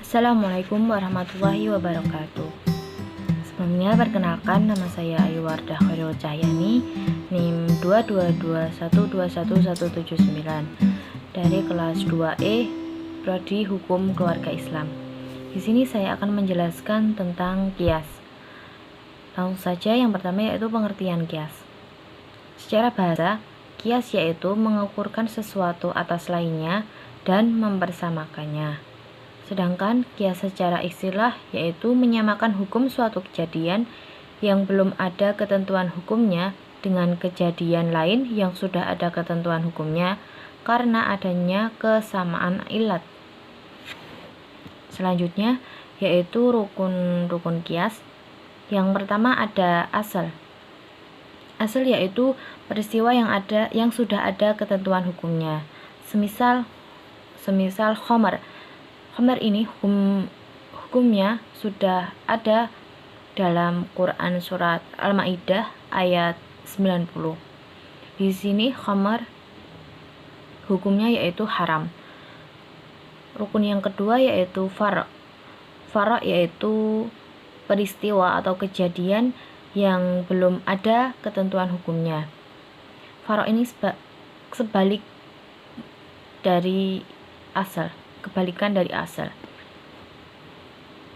Assalamualaikum warahmatullahi wabarakatuh. Sebelumnya perkenalkan, nama saya Ayu Wardah Khairul Cahyani, NIM 222121179 dari kelas 2E Prodi Hukum Keluarga Islam. Di sini saya akan menjelaskan tentang qiyas. Langsung saja, yang pertama yaitu pengertian qiyas. Secara bahasa, qiyas yaitu mengukurkan sesuatu atas lainnya dan mempersamakannya. Sedangkan qiyas secara istilah yaitu menyamakan hukum suatu kejadian yang belum ada ketentuan hukumnya dengan kejadian lain yang sudah ada ketentuan hukumnya karena adanya kesamaan ilat. Selanjutnya yaitu rukun qiyas. Yang pertama ada asal. Asal yaitu peristiwa yang sudah ada ketentuan hukumnya. Semisal khamar. Khamar ini hukumnya sudah ada dalam Quran surat Al-Maidah ayat 90. Di sini khamar hukumnya yaitu haram. Rukun yang kedua yaitu fara'. Fara' yaitu peristiwa atau kejadian yang belum ada ketentuan hukumnya. Fara' ini sebalik dari asal, kebalikan dari asal.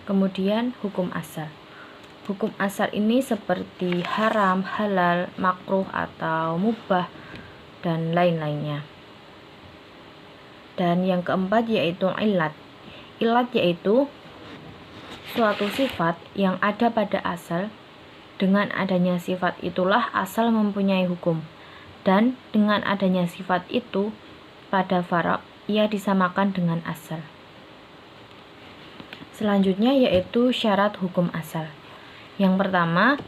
Kemudian hukum asal. Hukum asal ini seperti haram, halal, makruh atau mubah dan lain-lainnya. Dan yang keempat yaitu ilat. Ilat yaitu suatu sifat yang ada pada asal. Dengan adanya sifat itulah asal mempunyai hukum. Dan dengan adanya sifat itu pada fara' ia disamakan dengan asal. Selanjutnya yaitu syarat hukum asal. Yang pertama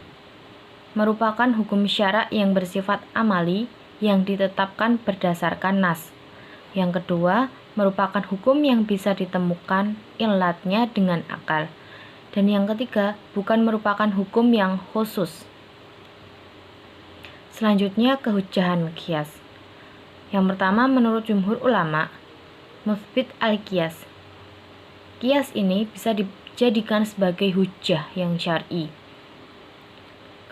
merupakan hukum syara' yang bersifat amali yang ditetapkan berdasarkan nas. Yang kedua merupakan hukum yang bisa ditemukan ilatnya dengan akal. Dan yang ketiga bukan merupakan hukum yang khusus. Selanjutnya kehujahan qiyas. Yang pertama menurut jumhur ulama mutsbit al-qiyas. Qiyas ini bisa dijadikan sebagai hujjah yang syar'i.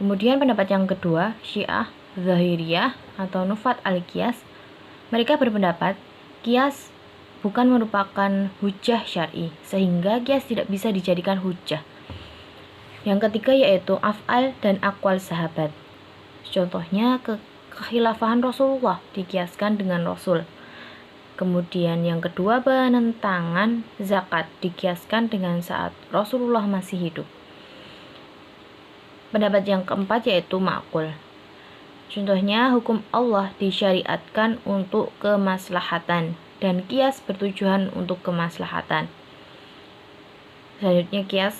Kemudian pendapat yang kedua, Syiah, Zahiriyah atau nufat al-qiyas. Mereka berpendapat qiyas bukan merupakan hujjah syar'i, sehingga qiyas tidak bisa dijadikan hujjah. Yang ketiga yaitu af'al dan aqwal sahabat. Contohnya kekhilafahan Rasulullah dikiaskan dengan Rasul. Kemudian yang kedua penentangan zakat dikiaskan dengan saat Rasulullah masih hidup. Pendapat yang keempat yaitu ma'qul. Contohnya hukum Allah disyariatkan untuk kemaslahatan dan qiyas bertujuan untuk kemaslahatan. Selanjutnya qiyas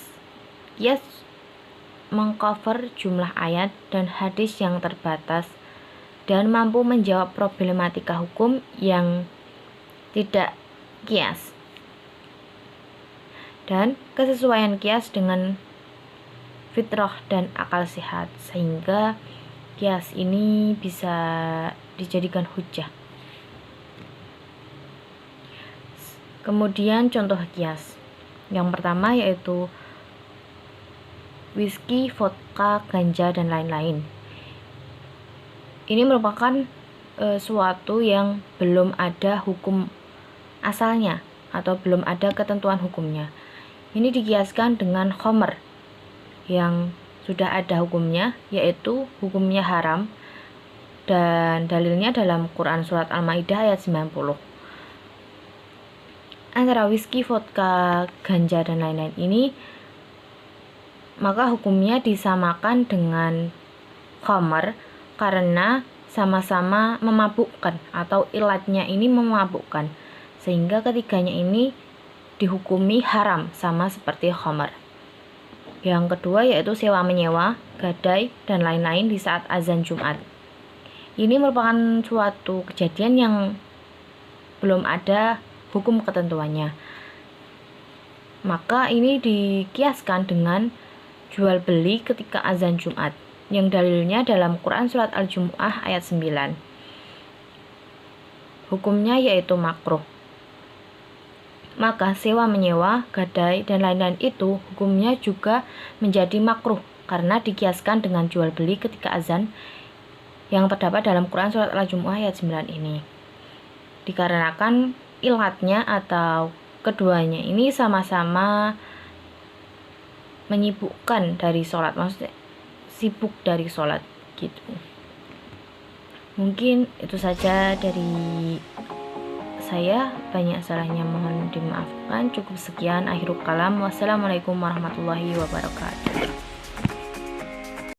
mengcover jumlah ayat dan hadis yang terbatas dan mampu menjawab problematika hukum yang tidak qiyas. Dan kesesuaian qiyas dengan fitrah dan akal sehat, sehingga qiyas ini bisa dijadikan hujjah. Kemudian contoh qiyas. Yang pertama yaitu whisky, vodka, ganja dan lain-lain. Ini merupakan suatu yang belum ada hukum asalnya atau belum ada ketentuan hukumnya. Ini dikiaskan dengan khamar yang sudah ada hukumnya, yaitu hukumnya haram, dan dalilnya dalam Quran surat Al-Maidah ayat 90. Antara whisky, vodka, ganja dan lain-lain ini maka hukumnya disamakan dengan khamar karena sama-sama memabukkan atau ilatnya ini memabukkan, sehingga ketiganya ini dihukumi haram sama seperti khamar. Yang kedua yaitu sewa menyewa, gadai dan lain-lain di saat azan Jumat. Ini merupakan suatu kejadian yang belum ada hukum ketentuannya. Maka ini dikiaskan dengan jual beli ketika azan Jumat, yang dalilnya dalam Quran surat Al-Jumu'ah ayat 9. Hukumnya yaitu makruh. maka sewa menyewa, gadai, dan lain-lain itu hukumnya juga menjadi makruh karena dikiaskan dengan jual beli ketika azan yang terdapat dalam Quran surat Al-Jumu'ah ayat 9 ini. Dikarenakan ilatnya atau keduanya ini sama-sama menyibukkan dari sholat, maksudnya sibuk dari sholat gitu. Mungkin itu saja dari saya, banyak salahnya mohon dimaafkan. Cukup sekian, akhirul kalam. Wassalamualaikum warahmatullahi wabarakatuh.